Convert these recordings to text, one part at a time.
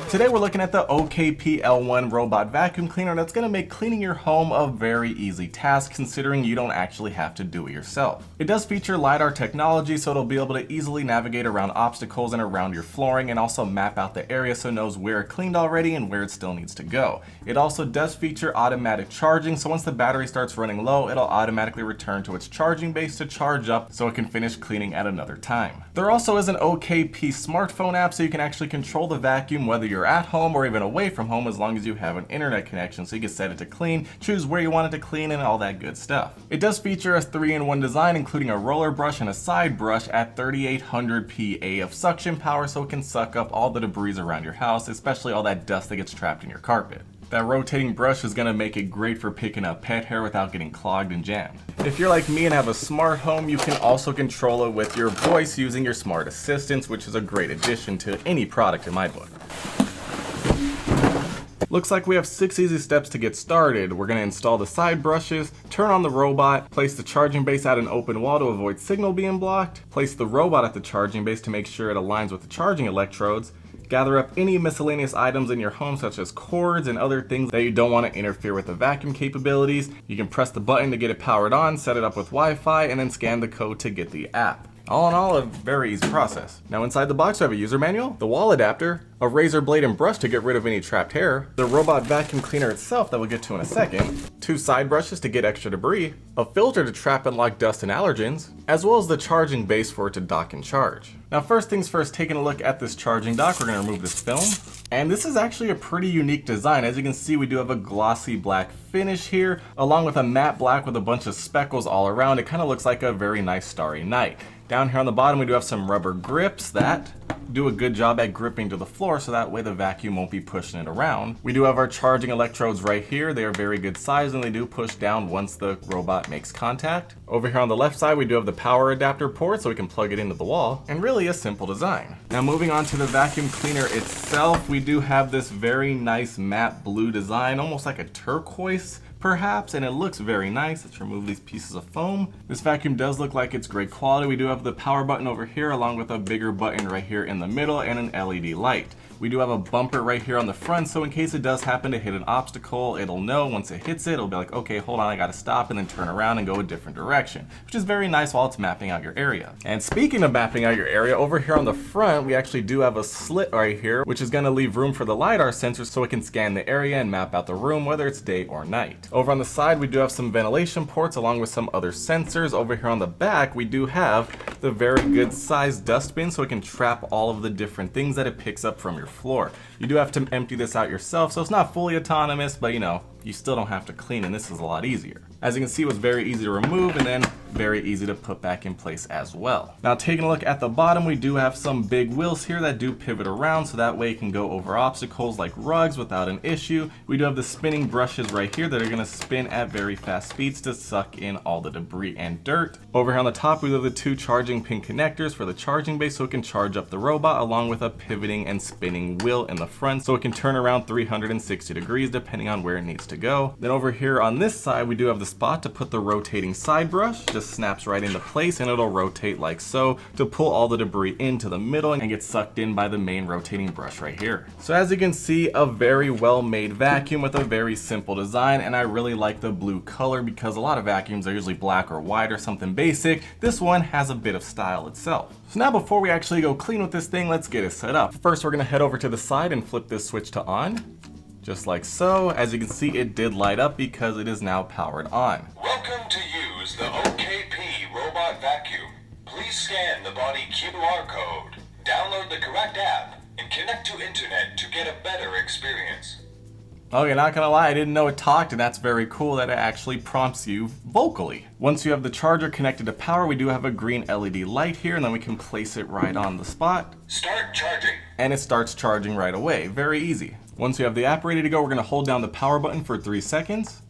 Today we're looking at the OKP L1 robot vacuum cleaner that's going to make cleaning your home a very easy task considering you don't actually have to do it yourself. It does feature LiDAR technology, so it'll be able to easily navigate around obstacles and around your flooring and also map out the area so it knows where it cleaned already and where it still needs to go. It also does feature automatic charging, so once the battery starts running low, it'll automatically return to its charging base to charge up so it can finish cleaning at another time. There also is an OKP smartphone app so you can actually control the vacuum whether you're at home or even away from home as long as you have an internet connection, so you can set it to clean, choose where you want it to clean, and all that good stuff. It does feature a 3-in-1 design including a roller brush and a side brush at 3800 PA of suction power so it can suck up all the debris around your house, especially all that dust that gets trapped in your carpet. That rotating brush is going to make it great for picking up pet hair without getting clogged and jammed. If you're like me and have a smart home, you can also control it with your voice using your smart assistants, which is a great addition to any product in my book. Looks like we have 6 easy steps to get started. We're going to install the side brushes, turn on the robot, place the charging base at an open wall to avoid signal being blocked, place the robot at the charging base to make sure it aligns with the charging electrodes, gather up any miscellaneous items in your home such as cords and other things that you don't want to interfere with the vacuum capabilities. You can press the button to get it powered on, set it up with Wi-Fi, and then scan the code to get the app. All in all, a very easy process. Now inside the box we have a user manual, the wall adapter, a razor blade and brush to get rid of any trapped hair, the robot vacuum cleaner itself that we'll get to in a second, 2 side brushes to get extra debris, a filter to trap and lock dust and allergens, as well as the charging base for it to dock and charge. Now first things first, taking a look at this charging dock, we're going to remove this film. And this is actually a pretty unique design. As you can see, we do have a glossy black finish here, along with a matte black with a bunch of speckles all around. It kind of looks like a very nice starry night. Down here on the bottom, we do have some rubber grips that do a good job at gripping to the floor so that way the vacuum won't be pushing it around. We do have our charging electrodes right here. They are very good size and they do push down once the robot makes contact. Over here on the left side, we do have the power adapter port so we can plug it into the wall, and really a simple design. Now moving on to the vacuum cleaner itself, we do have this very nice matte blue design, almost like a turquoise perhaps, and it looks very nice. Let's remove these pieces of foam. This vacuum does look like it's great quality. We do have the power button over here along with a bigger button right here in the middle and an LED light. We do have a bumper right here on the front, so in case it does happen to hit an obstacle, it'll know once it hits it, it'll be like, okay, hold on, I gotta stop, and then turn around and go a different direction, which is very nice while it's mapping out your area. And speaking of mapping out your area, over here on the front, we actually do have a slit right here, which is gonna leave room for the LiDAR sensor so it can scan the area and map out the room, whether it's day or night. Over on the side, we do have some ventilation ports along with some other sensors. Over here on the back, we do have the very good sized dustbin so it can trap all of the different things that it picks up from your floor. You do have to empty this out yourself, so it's not fully autonomous, but you know, you still don't have to clean, and this is a lot easier. As you can see, it was very easy to remove and then very easy to put back in place as well. Now taking a look at the bottom, we do have some big wheels here that do pivot around so that way you can go over obstacles like rugs without an issue. We do have the spinning brushes right here that are going to spin at very fast speeds to suck in all the debris and dirt. Over here on the top, we have the 2 charging pin connectors for the charging base so it can charge up the robot, along with a pivoting and spinning wheel in the front so it can turn around 360 degrees depending on where it needs to go. Then over here on this side, we do have the spot to put the rotating side brush. Just snaps right into place and it'll rotate like so to pull all the debris into the middle and get sucked in by the main rotating brush right here. So as you can see, a very well made vacuum with a very simple design, and I really like the blue color because a lot of vacuums are usually black or white or something basic. This one has a bit of style itself. So now before we actually go clean with this thing, let's get it set up. First we're going to head over to the side and flip this switch to on. Just like so. As you can see, it did light up because it is now powered on. Welcome to use the OKP robot vacuum. Please scan the body QR code, download the correct app, and connect to internet to get a better experience. Okay, not gonna lie, I didn't know it talked, and that's very cool that it actually prompts you vocally. Once you have the charger connected to power, we do have a green LED light here, and then we can place it right on the spot. Start charging. And it starts charging right away. Very easy. Once you have the app ready to go, we're gonna hold down the power button for 3 seconds.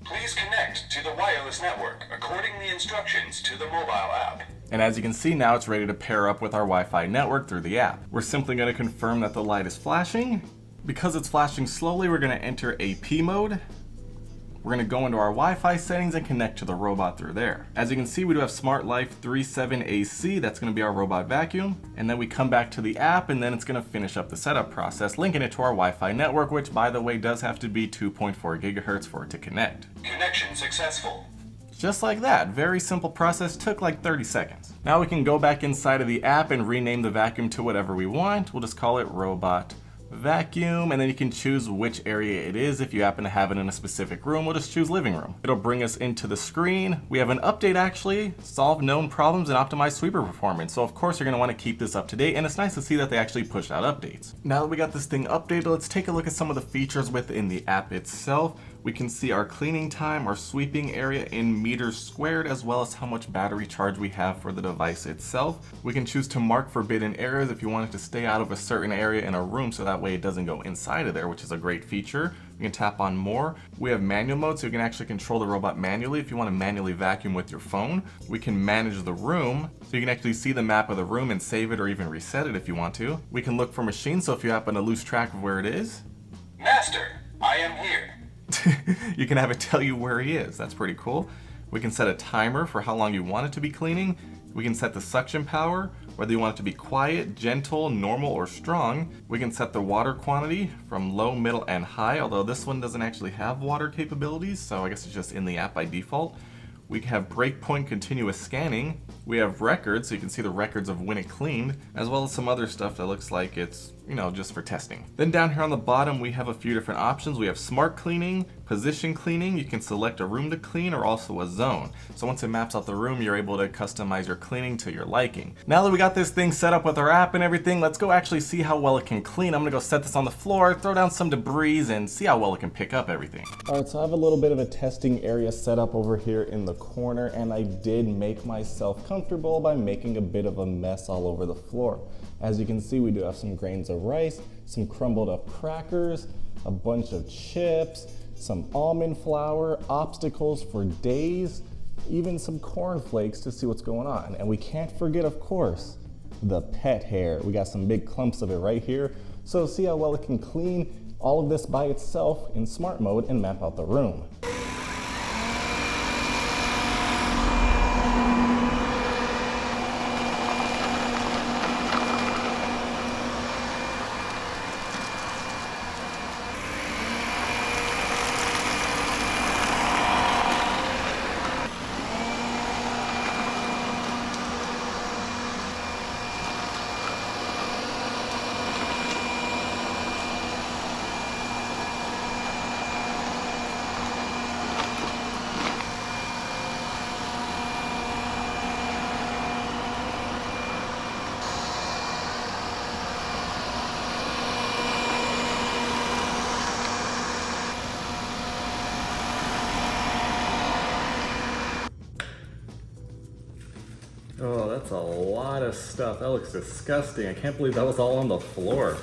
Please connect to the wireless network according the instructions to the mobile app. And as you can see, now it's ready to pair up with our Wi-Fi network through the app. We're simply going to confirm that the light is flashing. Because it's flashing slowly, we're going to enter AP mode. we're going to go into our Wi-Fi settings and connect to the robot through there. As you can see, we do have Smart Life 37 AC. That's going to be our robot vacuum. And then we come back to the app, and then it's going to finish up the setup process, linking it to our Wi-Fi network, which, by the way, does have to be 2.4 gigahertz for it to connect. Connection successful. Just like that, very simple process, took like 30 seconds. Now we can go back inside of the app and rename the vacuum to whatever we want. We'll just call it Robot Vacuum, and then you can choose which area it is. If you happen to have it in a specific room, we'll just choose living room. It'll bring us into the screen. We have an update actually, solve known problems and optimize sweeper performance. So of course you're gonna wanna keep this up to date, and it's nice to see that they actually pushed out updates. Now that we got this thing updated, let's take a look at some of the features within the app itself. We can see our cleaning time, our sweeping area in meters squared, as well as how much battery charge we have for the device itself. We can choose to mark forbidden areas if you want it to stay out of a certain area in a room, so that way it doesn't go inside of there, which is a great feature. We can tap on more. We have manual mode, so you can actually control the robot manually if you want to manually vacuum with your phone. We can manage the room, so you can actually see the map of the room and save it or even reset it if you want to. We can look for machines, so if you happen to lose track of where it is, Master, I am here. you can have it tell you where he is. That's pretty cool. We can set a timer for how long you want it to be cleaning. We can set the suction power, whether you want it to be quiet, gentle, normal, or strong. We can set the water quantity from low, middle, and high, although this one doesn't actually have water capabilities, so I guess it's just in the app by default. We have breakpoint continuous scanning. We have records, so you can see the records of when it cleaned, as well as some other stuff that looks like it's, just for testing. Then down here on the bottom, we have a few different options. We have smart cleaning, position cleaning. You can select a room to clean or also a zone. So once it maps out the room, you're able to customize your cleaning to your liking. Now that we got this thing set up with our app and everything, let's go actually see how well it can clean. I'm gonna go set this on the floor, throw down some debris, and see how well it can pick up everything. All right, so I have a little bit of a testing area set up over here in the corner, and I did make myself comfortable by making a bit of a mess all over the floor. As you can see, we do have some grains of rice, some crumbled up crackers, a bunch of chips, some almond flour, obstacles for days, even some cornflakes to see what's going on. And we can't forget, of course, the pet hair. We got some big clumps of it right here. So see how well it can clean all of this by itself in smart mode and map out the room. Oh, that's a lot of stuff. That looks disgusting. I can't believe that was all on the floor.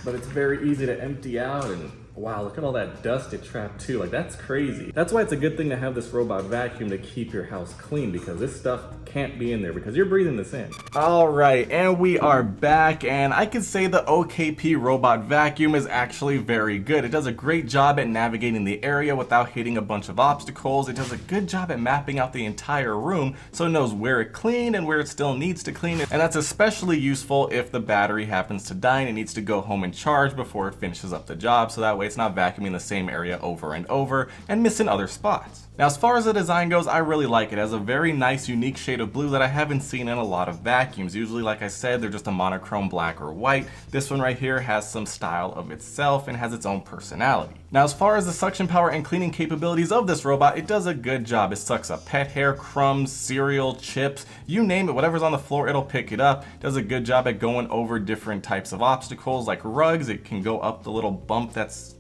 But it's very easy to empty out, and wow, look at all that dust it trapped too. Like, that's crazy. That's why it's a good thing to have this robot vacuum to keep your house clean, because this stuff can't be in there because you're breathing this in. All right, and we are back, and I can say the OKP robot vacuum is actually very good. It does a great job at navigating the area without hitting a bunch of obstacles. It does a good job at mapping out the entire room so it knows where it cleaned and where it still needs to clean it. And that's especially useful if the battery happens to die and it needs to go home and charge before it finishes up the job, so that way it's not vacuuming the same area over and over and missing other spots. Now, as far as the design goes, I really like it. It has a very nice, unique shade of blue that I haven't seen in a lot of vacuums. Usually, like I said, they're just a monochrome black or white. This one right here has some style of itself and has its own personality. Now, as far as the suction power and cleaning capabilities of this robot, it does a good job. It sucks up pet hair, crumbs, cereal, chips, you name it, whatever's on the floor, it'll pick it up. It does a good job at going over different types of obstacles like rugs. It can go up the little bump that's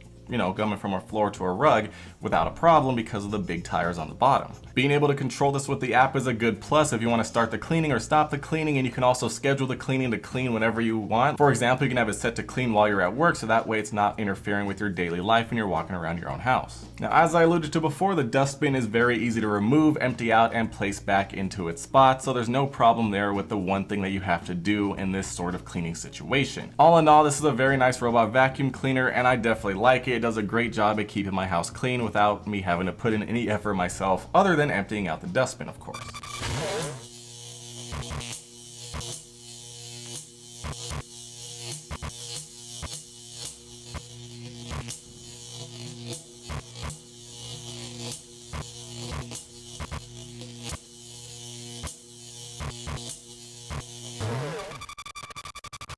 coming from a floor to a rug without a problem because of the big tires on the bottom. Being able to control this with the app is a good plus if you want to start the cleaning or stop the cleaning, and you can also schedule the cleaning to clean whenever you want. For example, you can have it set to clean while you're at work, so that way it's not interfering with your daily life when you're walking around your own house. Now, as I alluded to before, the dustbin is very easy to remove, empty out, and place back into its spot, so there's no problem there with the one thing that you have to do in this sort of cleaning situation. All in all, this is a very nice robot vacuum cleaner, and I definitely like it. does a great job at keeping my house clean without me having to put in any effort myself, other than emptying out the dustbin, of course.